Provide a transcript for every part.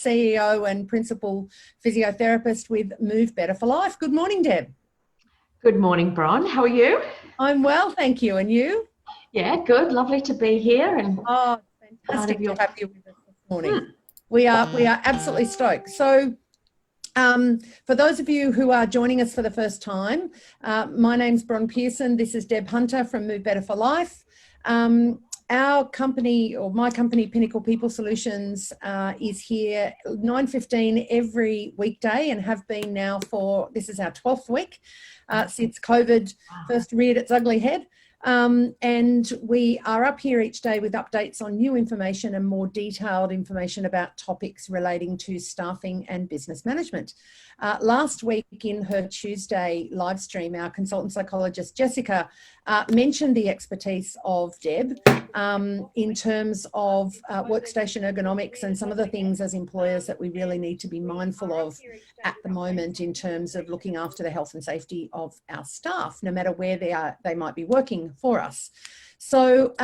CEO and Principal Physiotherapist with Move Better for Life. Good morning, Deb. Good morning, Bron. How are you? I'm well, thank you. And you? Yeah, good. Lovely to be here. And fantastic to have you with us this morning. We are absolutely stoked. So, for those of you who are joining us for the first time, my name's Bronwyn Pearson. This is Deb Hunter from Move Better for Life. Our company, or my company, Pinnacle People Solutions, is here 9:15 every weekday and have been now for, this is our 12th week since COVID first reared its ugly head. And we are up here each day with updates on new information and more detailed information about topics relating to staffing and business management. Last week in her Tuesday live stream, our consultant psychologist Jessica mentioned the expertise of Deb in terms of workstation ergonomics and some of the things as employers that we really need to be mindful of at the moment in terms of looking after the health and safety of our staff, no matter where they might be working for us. So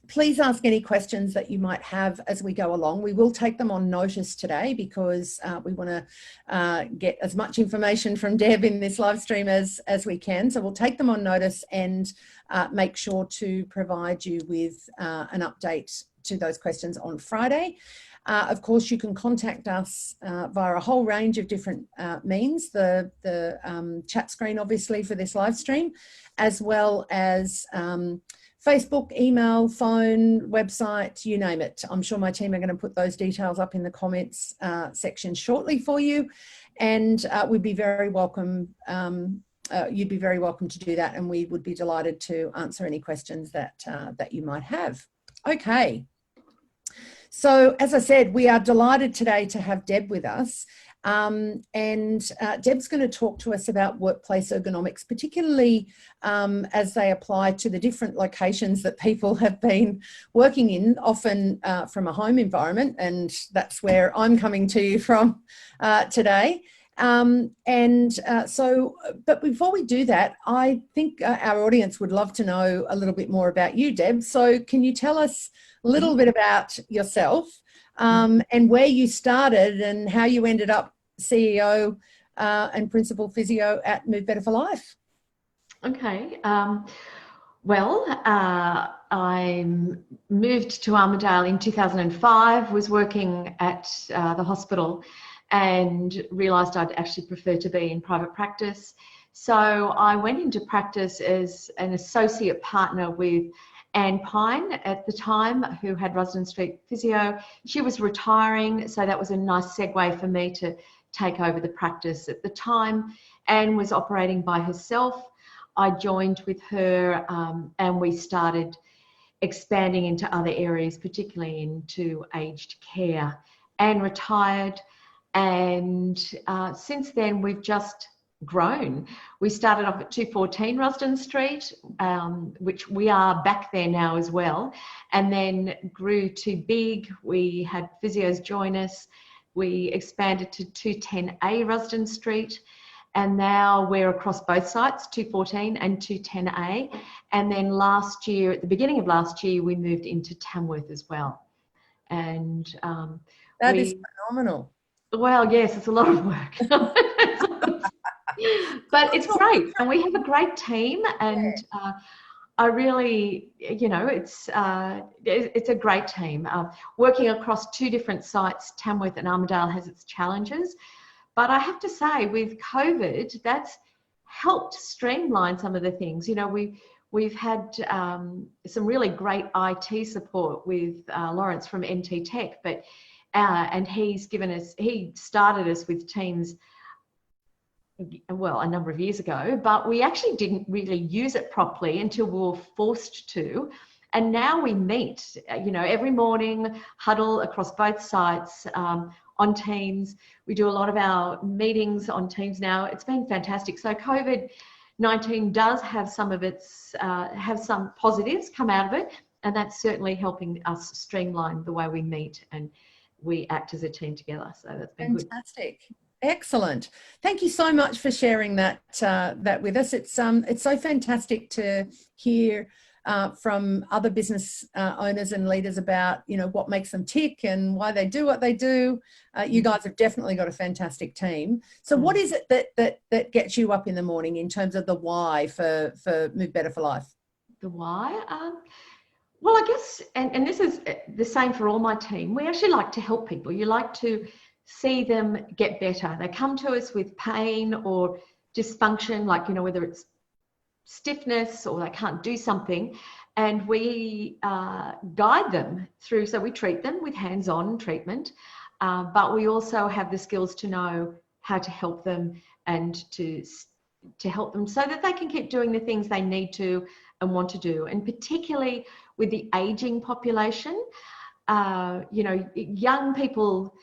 please ask any questions that you might have as we go along. We will take them on notice today because we want to get as much information from Deb in this live stream as we can. So we'll take them on notice and make sure to provide you with an update to those questions on Friday. Of course, you can contact us via a whole range of different means. The chat screen, obviously, for this live stream, as well as Facebook, email, phone, website, you name it. I'm sure my team are going to put those details up in the comments section shortly for you. And we'd be very welcome. You'd be very welcome to do that, and we would be delighted to answer any questions that you might have. Okay. So, as I said, we are delighted today to have Deb with us. And Deb's going to talk to us about workplace ergonomics, particularly as they apply to the different locations that people have been working in, often from a home environment, and that's where I'm coming to you from today. But before we do that, I think our audience would love to know a little bit more about you, Deb. So can you tell us a little bit about yourself and where you started and how you ended up CEO and Principal Physio at Move Better for Life? Okay. I moved to Armidale in 2005, was working at the hospital and realised I'd actually prefer to be in private practice. So I went into practice as an associate partner with Anne Pine at the time, who had Rusden Street Physio. She was retiring, so that was a nice segue for me to take over the practice. At the time, Anne was operating by herself. I joined with her and we started expanding into other areas, particularly into aged care. Anne retired, and since then we've just grown. We started off at 214 Rusden Street, which we are back there now as well, and then grew to big. We had physios join us. We expanded to 210A Rusden Street, and now we're across both sites, 214 and 210A. And then last year, at the beginning of last year, we moved into Tamworth as well. And that is phenomenal. Well, yes, it's a lot of work. But it's great, and we have a great team, and I really, it's a great team. Working across two different sites, Tamworth and Armidale, has its challenges, but I have to say, with COVID, that's helped streamline some of the things. We've had some really great IT support with Lawrence from NT Tech, but and he started us with Teams a number of years ago, but we actually didn't really use it properly until we were forced to. And now we meet, every morning, huddle across both sites on Teams. We do a lot of our meetings on Teams now. It's been fantastic. So COVID-19 does have some positives come out of it, and that's certainly helping us streamline the way we meet and we act as a team together. So that's been fantastic. Good. Excellent. Thank you so much for sharing that with us. It's so fantastic to hear from other business owners and leaders about, you know, what makes them tick and why they do what they do. You guys have definitely got a fantastic team. So what is it that gets you up in the morning in terms of the why for Move Better for Life? The why? Well, I guess, and this is the same for all my team, we actually like to help people. You like to see them get better. They come to us with pain or dysfunction, like, you know, whether it's stiffness or they can't do something, and we guide them through. So we treat them with hands-on treatment, but we also have the skills to know how to help them and to help them so that they can keep doing the things they need to and want to do. And particularly with the aging population, you know, young people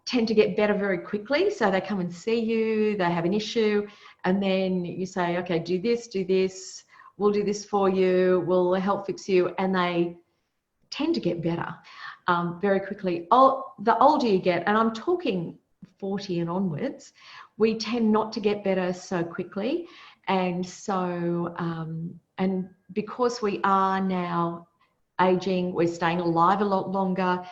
tend to get better very quickly. So they come and see you, they have an issue, and then you say, okay, do this, we'll do this for you, we'll help fix you. And they tend to get better very quickly. The older you get, and I'm talking 40 and onwards, we tend not to get better so quickly. And so, and because we are now aging, we're staying alive a lot longer,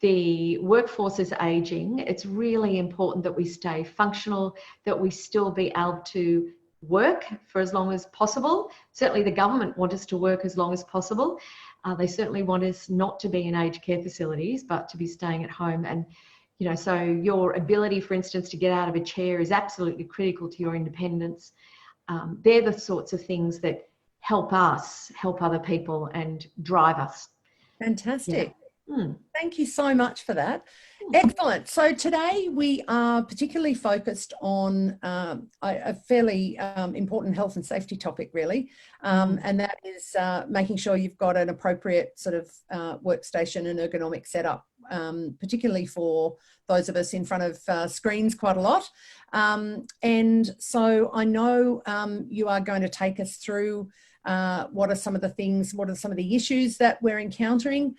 the workforce is aging, it's really important that we stay functional, that we still be able to work for as long as possible. Certainly the government want us to work as long as possible. They certainly want us not to be in aged care facilities, but to be staying at home. And, you know, so your ability, for instance, to get out of a chair is absolutely critical to your independence. They're the sorts of things that help us help other people and drive us. Fantastic. Yeah. Thank you so much for that. Excellent. So today we are particularly focused on a fairly important health and safety topic, really, and that is making sure you've got an appropriate sort of workstation and ergonomic setup, particularly for those of us in front of screens quite a lot. And so I know you are going to take us through what are some of the things, what are some of the issues that we're encountering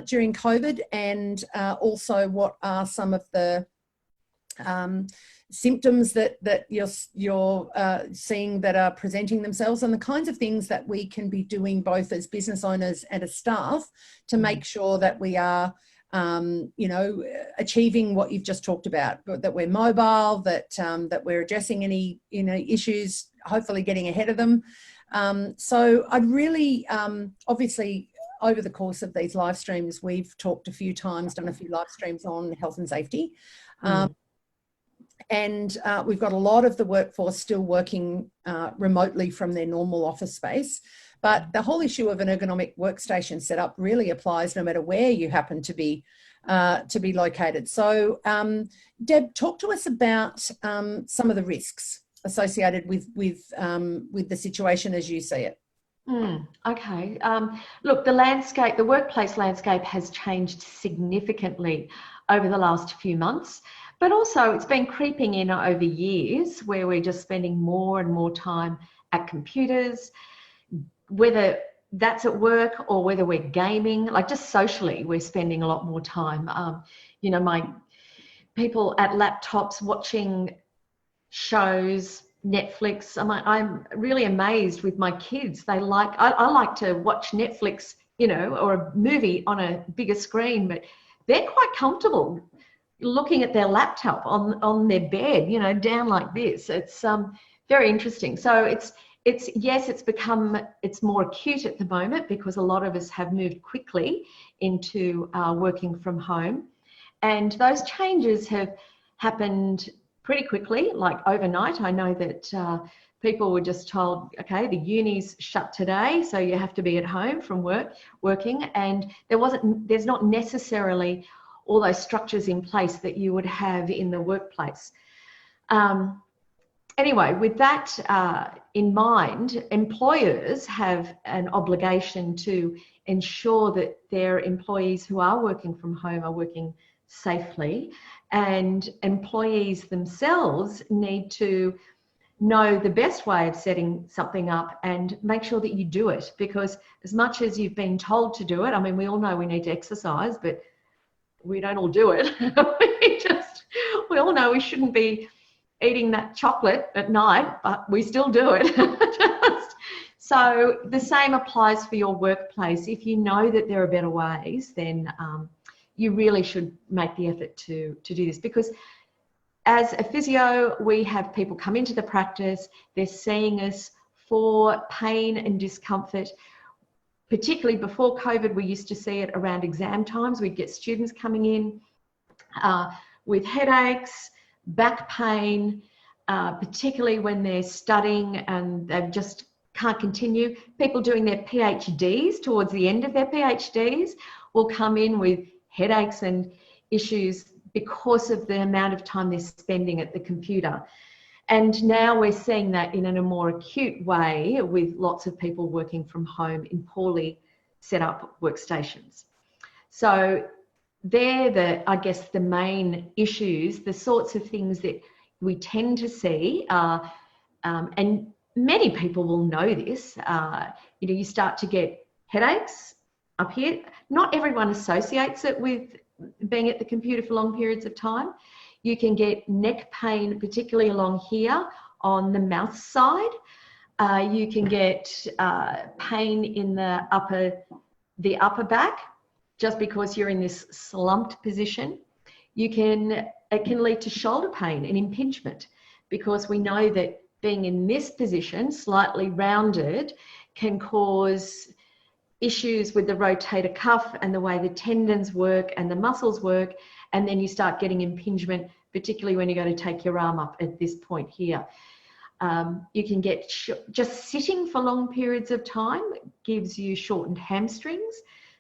during COVID, and also what are some of the symptoms that you're seeing that are presenting themselves, and the kinds of things that we can be doing both as business owners and as staff to make sure that we are you know, achieving what you've just talked about, that we're mobile, that that we're addressing any, you know, issues, hopefully getting ahead of them. So I'd really, obviously, over the course of these live streams, we've talked a few times, done a few live streams on health and safety. And we've got a lot of the workforce still working remotely from their normal office space. But the whole issue of an ergonomic workstation setup really applies no matter where you happen to be located. So, Deb, talk to us about some of the risks associated with the situation as you see it. Okay. Look, the workplace landscape has changed significantly over the last few months, but also it's been creeping in over years where we're just spending more and more time at computers, whether that's at work or whether we're gaming, like just socially, we're spending a lot more time. You know, my people at laptops watching shows, Netflix. I'm really amazed with my kids. They like, I like to watch Netflix, you know, or a movie on a bigger screen, but they're quite comfortable looking at their laptop on their bed, you know, down like this. It's very interesting. So it's more acute at the moment because a lot of us have moved quickly into working from home, and those changes have happened pretty quickly, like overnight. I know that people were just told, okay, the uni's shut today, so you have to be at home from working, and there's not necessarily all those structures in place that you would have in the workplace. Anyway, with that in mind, employers have an obligation to ensure that their employees who are working from home are working safely, and employees themselves need to know the best way of setting something up and make sure that you do it, because as much as you've been told to do it, I mean, we all know we need to exercise, but we don't all do it. we all know we shouldn't be eating that chocolate at night, but we still do it. So the same applies for your workplace. If you know that there are better ways, then you really should make the effort to do this, because as a physio, we have people come into the practice, they're seeing us for pain and discomfort. Particularly before COVID, we used to see it around exam times. We'd get students coming in with headaches, back pain, particularly when they're studying and they just can't continue. People doing their PhDs, towards the end of their PhDs, will come in with headaches and issues because of the amount of time they're spending at the computer. And now we're seeing that in a more acute way with lots of people working from home in poorly set up workstations. So they're I guess the main issues, the sorts of things that we tend to see are, and many people will know this, you start to get headaches up here. Not everyone associates it with being at the computer for long periods of time. You can get neck pain, particularly along here on the mouth side. You can get pain in the upper back, just because you're in this slumped position. It can lead to shoulder pain and impingement, because we know that being in this position, slightly rounded, can cause issues with the rotator cuff and the way the tendons work and the muscles work. And then you start getting impingement, particularly when you go to take your arm up at this point here. You can get just sitting for long periods of time gives you shortened hamstrings.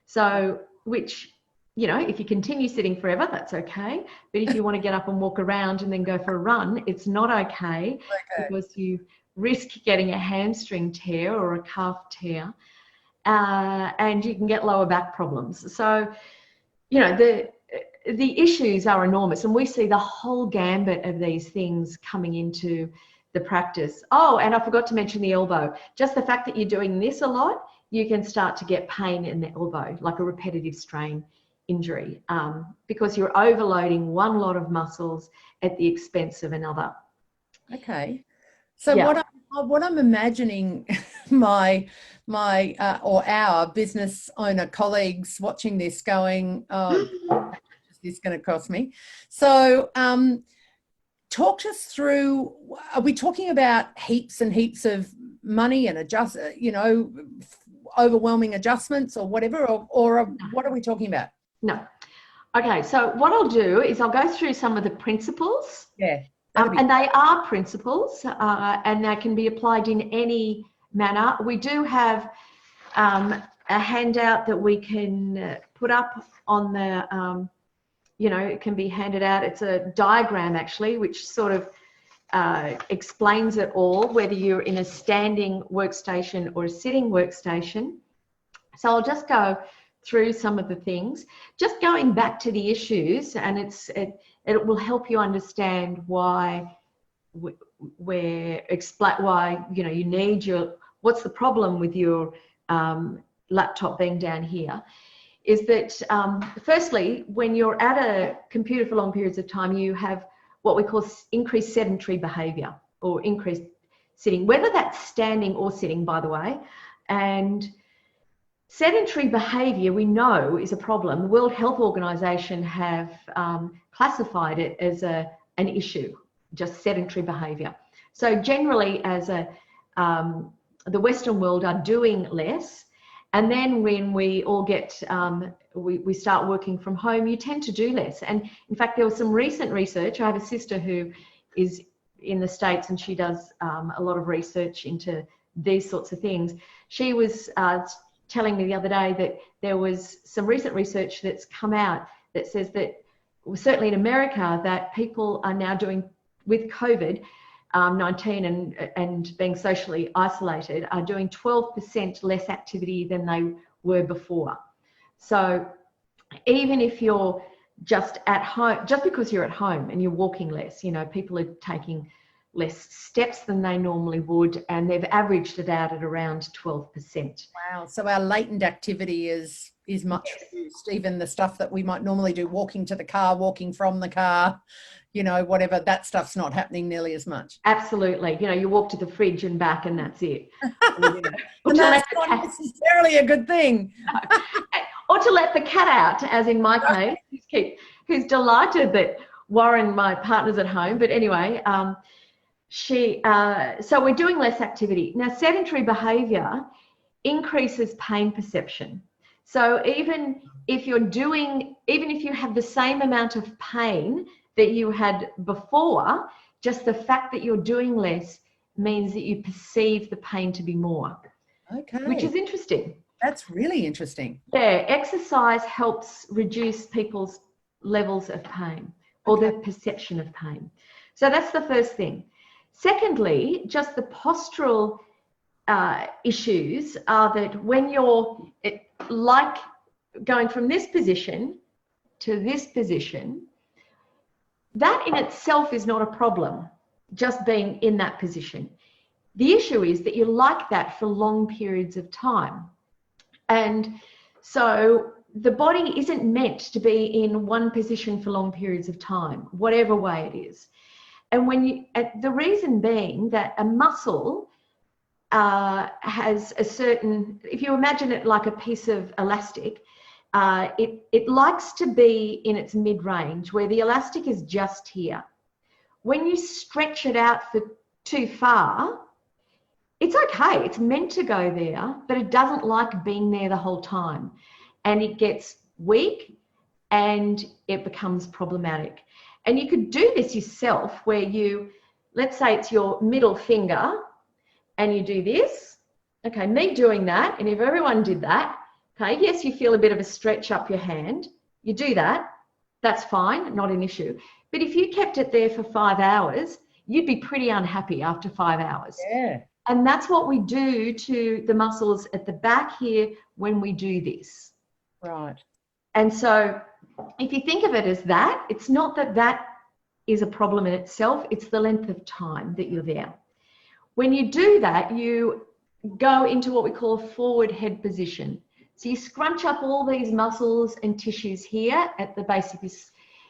So, which, if you continue sitting forever, that's okay. But if you want to get up and walk around and then go for a run, it's not okay, because you risk getting a hamstring tear or a calf tear, and you can get lower back problems. So, the issues are enormous, and we see the whole gambit of these things coming into the practice. Oh, and I forgot to mention the elbow. Just the fact that you're doing this a lot, you can start to get pain in the elbow, like a repetitive strain injury, because you're overloading one lot of muscles at the expense of another. Okay. So what I'm imagining or our business owner colleagues watching this going, oh, this is going to cost me. So talk us through, are we talking about heaps and heaps of money and overwhelming adjustments or whatever, or what are we talking about? No. Okay, so what I'll do is I'll go through some of the principles. Yeah. And they are principles, and they can be applied in any manner. We do have a handout that we can put up on the, it can be handed out. It's a diagram, actually, which sort of explains it all, whether you're in a standing workstation or a sitting workstation. So I'll just go through some of the things, just going back to the issues, and it will help you understand why you need what's the problem with your laptop being down here. Is that firstly, when you're at a computer for long periods of time, you have what we call increased sedentary behavior, or increased sitting, whether that's standing or sitting, by the way. And sedentary behavior, we know, is a problem. The World Health Organization have classified it as an issue, just sedentary behavior. So generally, as the Western world are doing less, and then when we all get, we start working from home, you tend to do less. And in fact, there was some recent research. I have a sister who is in the States, and she does a lot of research into these sorts of things. She was telling me the other day that there was some recent research that's come out that says that, certainly in America, that people are now doing, with COVID-19 and being socially isolated, are doing 12% less activity than they were before. So even if you're just at home, just because you're at home and you're walking less, people are taking less steps than they normally would, and they've averaged it out at around 12%. Wow. So our latent activity is is much reduced. Even the stuff that we might normally do, walking to the car, walking from the car, you know, whatever, that stuff's not happening nearly as much. Absolutely. You know, you walk to the fridge and back and that's it. And that's not necessarily a good thing. Or to let the cat out, as in my case, who's delighted that Warren, my partner's at home. But anyway, so we're doing less activity. Now, sedentary behaviour increases pain perception. So even if you have the same amount of pain that you had before, just the fact that you're doing less means that you perceive the pain to be more. Okay. Which is interesting. That's really interesting. Yeah, exercise helps reduce people's levels of pain or their perception of pain. So that's the first thing. Secondly, just the postural issues are that when you're like going from this position to this position, that in itself is not a problem, just being in that position. The issue is that you're like that for long periods of time. And so the body isn't meant to be in one position for long periods of time, whatever way it is. And the reason being that a muscle has a certain, if you imagine it like a piece of elastic, it likes to be in its mid-range where the elastic is just here. When you stretch it out for too far, it's okay, it's meant to go there, but it doesn't like being there the whole time. And it gets weak and it becomes problematic. And you could do this yourself where let's say it's your middle finger and you do this. Okay, me doing that, and if everyone did that, okay, yes, you feel a bit of a stretch up your hand. You do that, that's fine, not an issue. But if you kept it there for 5 hours, you'd be pretty unhappy after 5 hours. Yeah. And that's what we do to the muscles at the back here when we do this. Right. And so if you think of it as that, it's not that is a problem in itself, it's the length of time that you're there. When you do that, you go into what we call a forward head position. So you scrunch up all these muscles and tissues here at the base of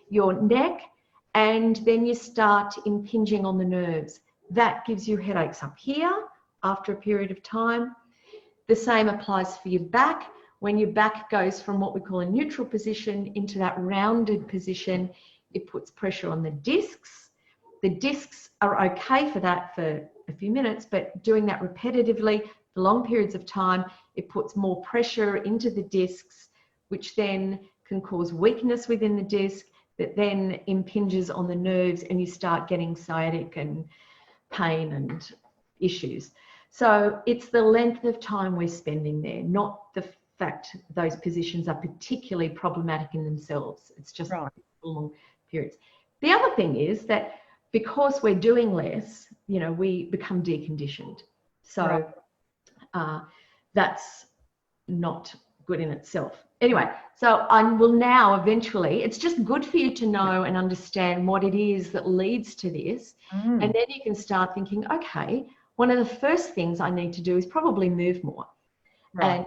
your neck, and then you start impinging on the nerves. That gives you headaches up here after a period of time. The same applies for your back. When your back goes from what we call a neutral position into that rounded position, it puts pressure on the discs. The discs are okay for that for a few minutes, but doing that repetitively for long periods of time, it puts more pressure into the discs, which then can cause weakness within the disc that then impinges on the nerves, and you start getting sciatic and pain and issues. So it's the length of time we're spending there, not the fact those positions are particularly problematic in themselves. It's just long periods. The other thing is that because we're doing less, you know, we become deconditioned. So that's not good in itself. Anyway, so I will now eventually, it's just good for you to know and understand what it is that leads to this. And then you can start thinking, okay, one of the first things I need to do is probably move more. And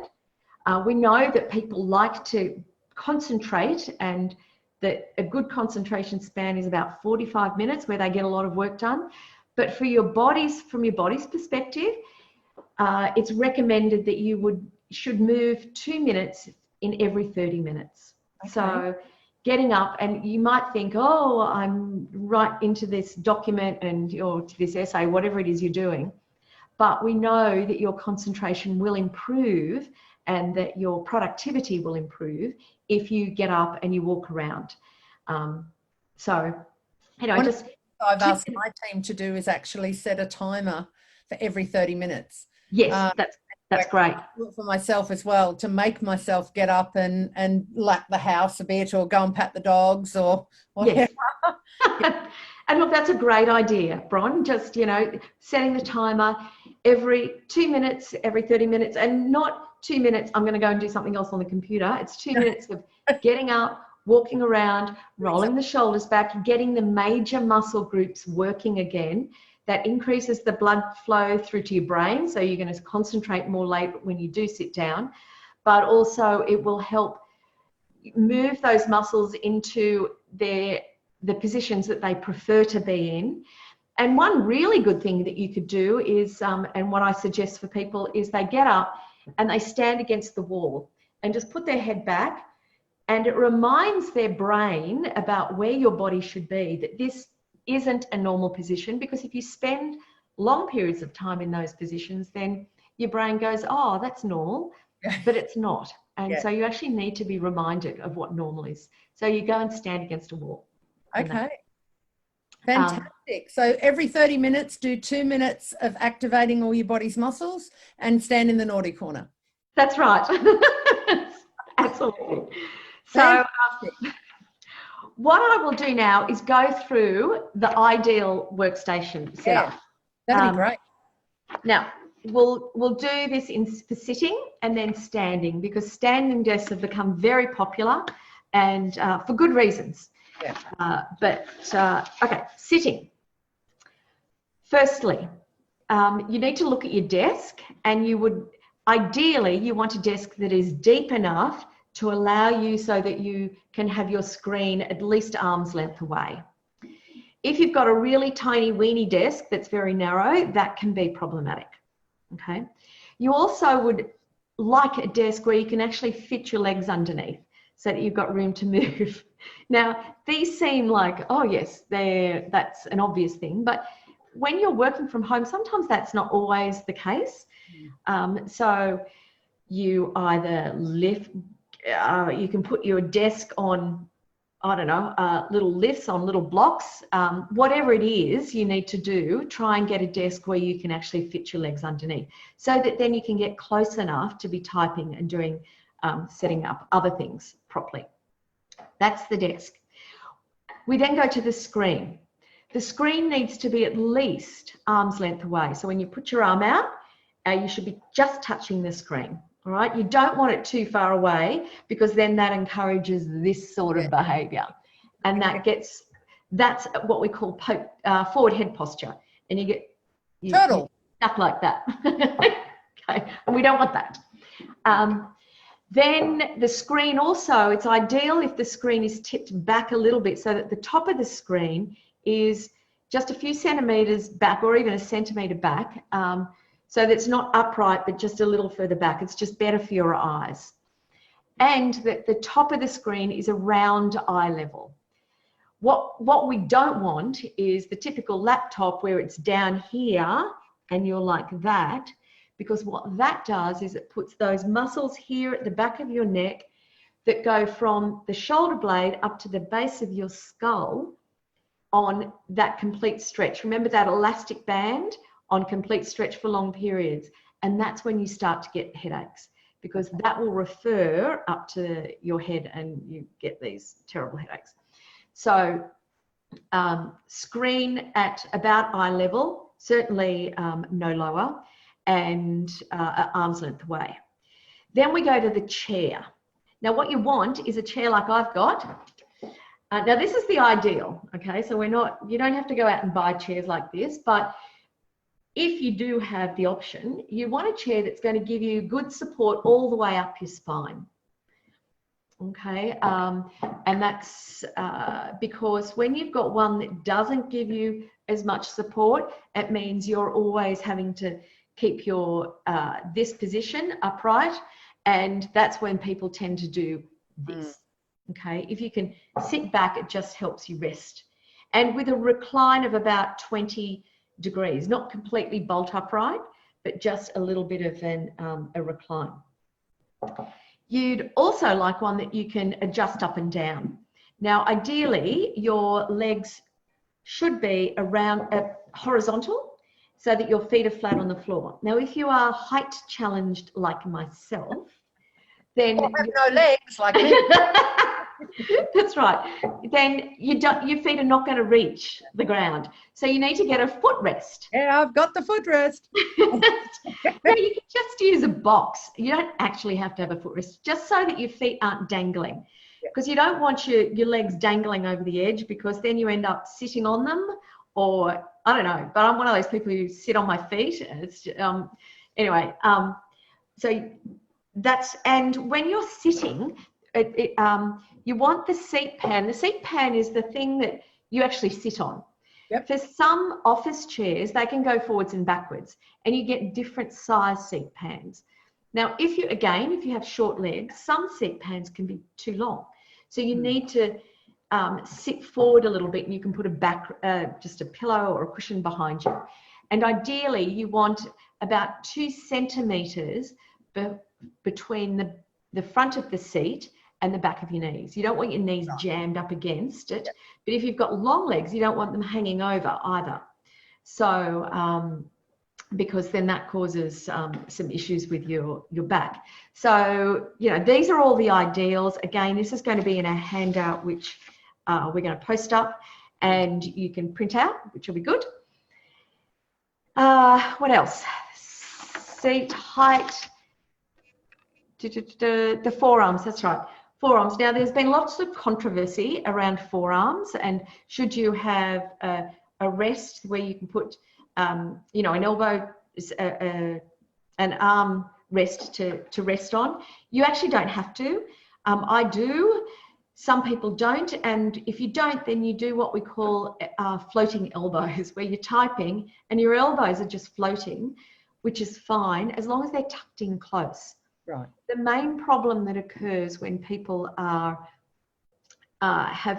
we know that people like to concentrate, and that a good concentration span is about 45 minutes where they get a lot of work done. But for your bodies, from your body's perspective, it's recommended that you should move 2 minutes in every 30 minutes. Okay. So getting up, and you might think, oh, I'm right into this document or to this essay, whatever it is you're doing. But we know that your concentration will improve and that your productivity will improve if you get up and you walk around. So, you know, I've asked my team to do is actually set a timer for every 30 minutes. Yes, that's great. For myself as well, to make myself get up and lap the house a bit, or go and pat the dogs, or whatever. Yes. And look, that's a great idea, Bron. Just, you know, setting the timer every 2 minutes, every 30 minutes, and not 2 minutes, I'm going to go and do something else on the computer. It's 2 minutes of getting up, walking around, rolling the shoulders back, getting the major muscle groups working again. That increases the blood flow through to your brain, so you're going to concentrate more late when you do sit down. but also it will help move those muscles into the positions that they prefer to be in. And one really good thing that you could do is, and what I suggest for people is they get up and they stand against the wall and just put their head back, and it reminds their brain about where your body should be, that this isn't a normal position, because if you spend long periods of time in those positions, then your brain goes, oh, that's normal, but it's not. And so you actually need to be reminded of what normal is. So you go and stand against a wall. Okay. Fantastic. So every 30 minutes, do 2 minutes of activating all your body's muscles and stand in the naughty corner. That's right. Absolutely. So what I will do now is go through the Ideal Workstation setup. That'd be great. Now, we'll do this for sitting and then standing, because standing desks have become very popular, and for good reasons. Okay, sitting. Firstly, you need to look at your desk, and ideally you want a desk that is deep enough to allow you so that you can have your screen at least arm's length away. If you've got a really tiny weeny desk that's very narrow, that can be problematic. Okay. You also would like a desk where you can actually fit your legs underneath so that you've got room to move. Now, these seem like, oh yes, that's an obvious thing, but when you're working from home, sometimes that's not always the case. So you either you can put your desk on, I don't know, little lifts on little blocks, whatever it is you need to do, try and get a desk where you can actually fit your legs underneath, so that then you can get close enough to be typing and doing, setting up other things properly. That's the desk. We then go to the screen. The screen needs to be at least arm's length away. So when you put your arm out, you should be just touching the screen. All right, you don't want it too far away, because then that encourages this sort of behavior, and that's what we call forward head posture, and you get turtle stuck like that. Okay, and we don't want that. Then the screen also, it's ideal if the screen is tipped back a little bit, so that the top of the screen is just a few centimeters back, or even a centimeter back. So that's not upright, but just a little further back. It's just better for your eyes. And that the top of the screen is around eye level. What we don't want is the typical laptop where it's down here and you're like that, because what that does is it puts those muscles here at the back of your neck that go from the shoulder blade up to the base of your skull on that complete stretch. Remember that elastic band? On complete stretch for long periods, and that's when you start to get headaches, because that will refer up to your head and you get these terrible headaches. So screen at about eye level, certainly no lower, and arm's length away. Then we go to the chair. Now what you want is a chair like I've got. Now this is the ideal, okay? So you don't have to go out and buy chairs like this, but if you do have the option, you want a chair that's going to give you good support all the way up your spine. Okay, and that's because when you've got one that doesn't give you as much support, it means you're always having to keep your this position upright, and that's when people tend to do this. Okay, if you can sit back, it just helps you rest. And with a recline of about 20 degrees, not completely bolt upright, but just a little bit of a recline. You'd also like one that you can adjust up and down. Now, ideally, your legs should be around horizontal, so that your feet are flat on the floor. Now, if you are height challenged like myself, then I have no legs like me. That's right. Then your feet are not going to reach the ground. So you need to get a footrest. Yeah, I've got the footrest. Now you can just use a box. You don't actually have to have a footrest, just so that your feet aren't dangling. Because you don't want your legs dangling over the edge, because then you end up sitting on them, or I don't know. But I'm one of those people who sit on my feet. It's anyway. So and when you're sitting, you want the seat pan. The seat pan is the thing that you actually sit on. Yep. For some office chairs, they can go forwards and backwards, and you get different size seat pans. Now, if you have short legs, some seat pans can be too long. So you need to sit forward a little bit, and you can put just a pillow or a cushion behind you. And ideally, you want about 2 centimeters between the front of the seat and the back of your knees. You don't want your knees jammed up against it, but if you've got long legs, you don't want them hanging over either. So, because then that causes some issues with your back. So, these are all the ideals. Again, this is going to be in a handout, which we're going to post up and you can print out, which will be good. What else? Seat height. The forearms, that's right. Forearms. Now, there's been lots of controversy around forearms, and should you have a rest where you can put, an elbow, an arm rest to rest on. You actually don't have to. I do. Some people don't, and if you don't, then you do what we call floating elbows, where you're typing and your elbows are just floating, which is fine as long as they're tucked in close. Right. The main problem that occurs when people have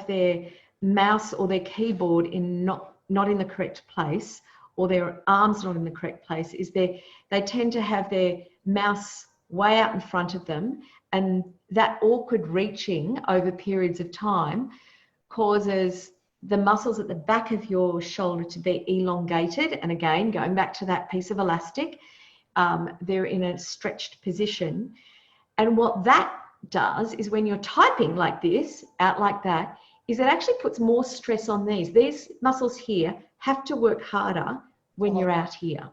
their mouse or their keyboard not in the correct place, or their arms not in the correct place, is they tend to have their mouse way out in front of them, and that awkward reaching over periods of time causes the muscles at the back of your shoulder to be elongated. And again, going back to that piece of elastic, they're in a stretched position. And what that does is when you're typing like this, out like that, is it actually puts more stress on these. These muscles here have to work harder when you're out here.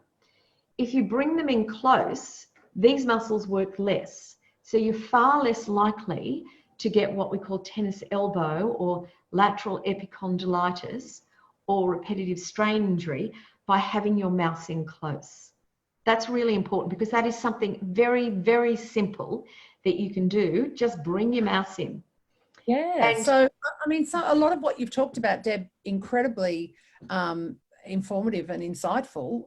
If you bring them in close, these muscles work less. So you're far less likely to get what we call tennis elbow or lateral epicondylitis or repetitive strain injury by having your mouse in close. That's really important because that is something very, very simple that you can do. Just bring your mouse in. Yeah. And so a lot of what you've talked about, Deb, incredibly informative and insightful.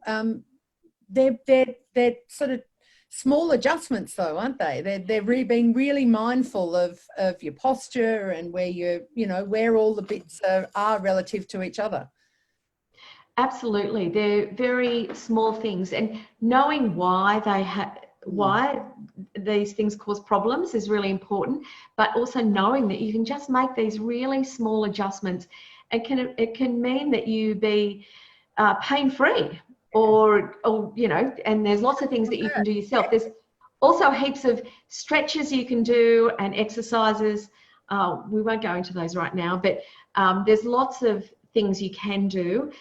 They're sort of small adjustments, though, aren't they? They're really being really mindful of your posture and where all the bits are relative to each other. Absolutely, they're very small things, and knowing why these things cause problems is really important. But also knowing that you can just make these really small adjustments, and it can mean that you be pain-free, or and there's lots of things that you can do yourself. There's also heaps of stretches you can do and exercises. We won't go into those right now, but there's lots of things you can do.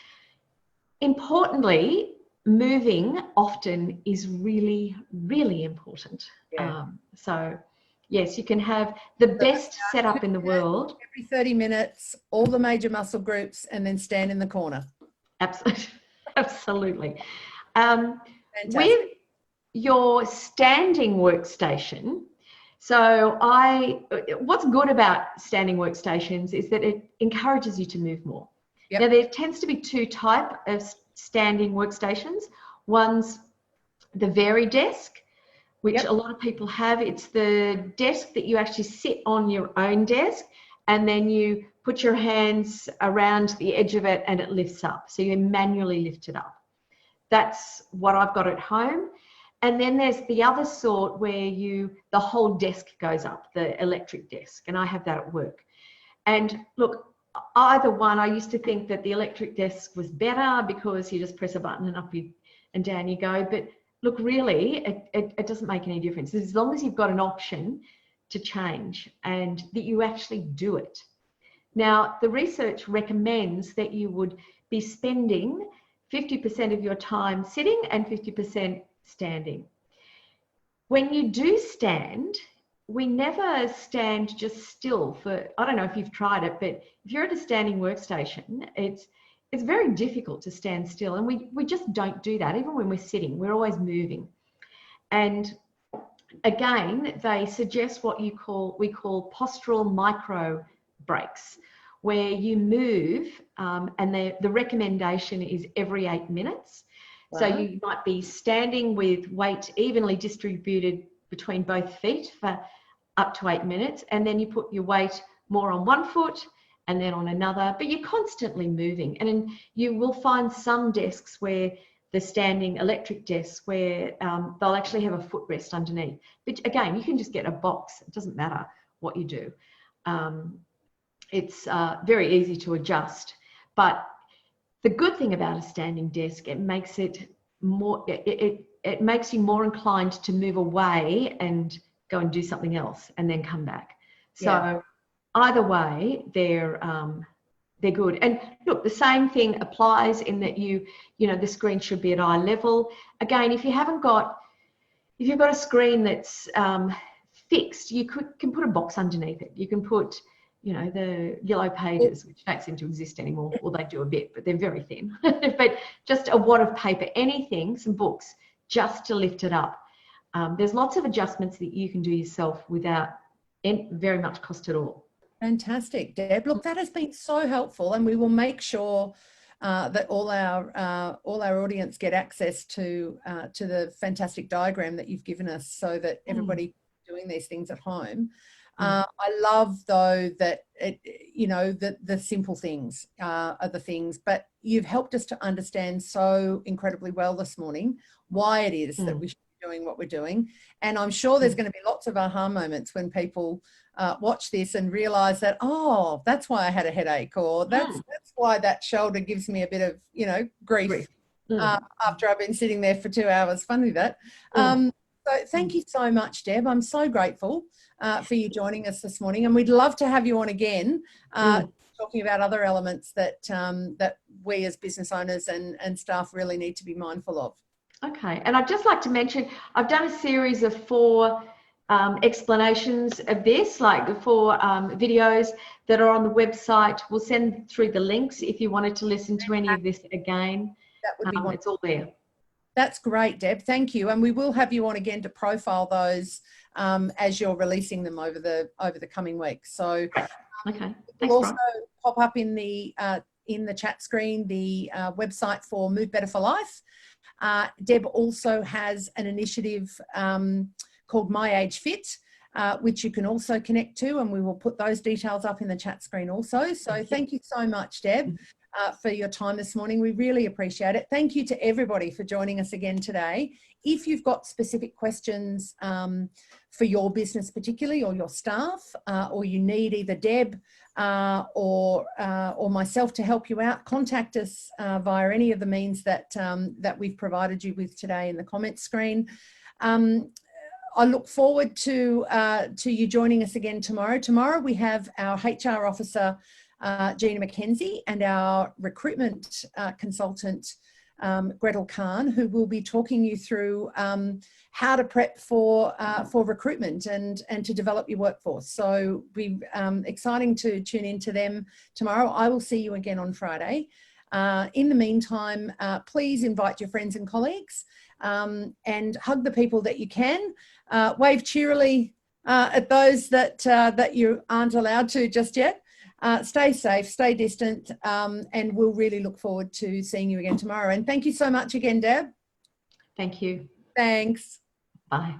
Importantly, moving often is really, really important. Yeah. So, yes, you can have the best setup in the world. Every 30 minutes, all the major muscle groups, and then stand in the corner. Absolutely. Absolutely. With your standing workstation, so what's good about standing workstations is that it encourages you to move more. Yep. Now, there tends to be 2 types of standing workstations. One's the Very Desk, which a lot of people have. It's the desk that you actually sit on your own desk, and then you put your hands around the edge of it and it lifts up. So you manually lift it up. That's what I've got at home. And then there's the other sort where the whole desk goes up, the electric desk, and I have that at work. And look, either one, I used to think that the electric desk was better because you just press a button and up and down you go. But look, really, it doesn't make any difference. As long as you've got an option to change and that you actually do it. Now, the research recommends that you would be spending 50% of your time sitting and 50% standing. When you do stand, we never stand just still for, I don't know if you've tried it, but if you're at a standing workstation, it's very difficult to stand still, and we just don't do that. Even when we're sitting, we're always moving. And again, they suggest what we call postural micro breaks, where you move, and the recommendation is every 8 minutes. Wow. So you might be standing with weight evenly distributed between both feet for up to 8 minutes, and then you put your weight more on one foot and then on another, but you're constantly moving. And then you will find some desks where the standing electric desks where they'll actually have a footrest underneath. But again, you can just get a box. It doesn't matter what you do. It's very easy to adjust. But the good thing about a standing desk, it makes it more, it makes you more inclined to move away and go and do something else and then come back. So either way, they're good. And look, the same thing applies in that you know, the screen should be at eye level. Again, if you've got a screen that's fixed, you can put a box underneath it. You can put, you know, the yellow pages, which don't seem to exist anymore, or they do a bit, but they're very thin. But just a wad of paper, anything, some books, just to lift it up. There's lots of adjustments that you can do yourself without very much cost at all. Fantastic, Deb. Look, that has been so helpful, and we will make sure that all our audience get access to the fantastic diagram that you've given us, so that everybody doing these things at home. I love, though, that the simple things are the things, but you've helped us to understand so incredibly well this morning why it is that we should be doing what we're doing. And I'm sure there's going to be lots of aha moments when people watch this and realize that, oh, that's why I had a headache, or that's why that shoulder gives me a bit of, you know, grief after I've been sitting there for 2 hours. Funny that. So thank you so much, Deb. I'm so grateful for you joining us this morning, and we'd love to have you on again talking about other elements that that we as business owners and staff really need to be mindful of. Okay, and I'd just like to mention, I've done a series of 4 explanations of this, like the 4 videos that are on the website. We'll send through the links if you wanted to listen to any of this again. That would be wonderful. It's all there. That's great, Deb. Thank you. And we will have you on again to profile those as you're releasing them over the coming weeks. So okay. We'll also pop up in the chat screen the website for Move Better for Life. Deb also has an initiative called My Age Fit, which you can also connect to, and we will put those details up in the chat screen also. So thank you so much, Deb, for your time this morning. We really appreciate it. Thank you to everybody for joining us again today. If you've got specific questions for your business particularly, or your staff, or you need either Deb or myself to help you out, contact us via any of the means that we've provided you with today in the comments screen. I look forward to you joining us again tomorrow. Tomorrow we have our HR officer, Gina McKenzie, and our recruitment consultant, Gretel Khan, who will be talking you through how to prep for recruitment and to develop your workforce. So it'll be exciting to tune into them tomorrow. I will see you again on Friday. In the meantime, please invite your friends and colleagues and hug the people that you can. Wave cheerily at those that you aren't allowed to just yet. Stay safe, stay distant, and we'll really look forward to seeing you again tomorrow. And thank you so much again, Deb. Thank you. Thanks. Bye.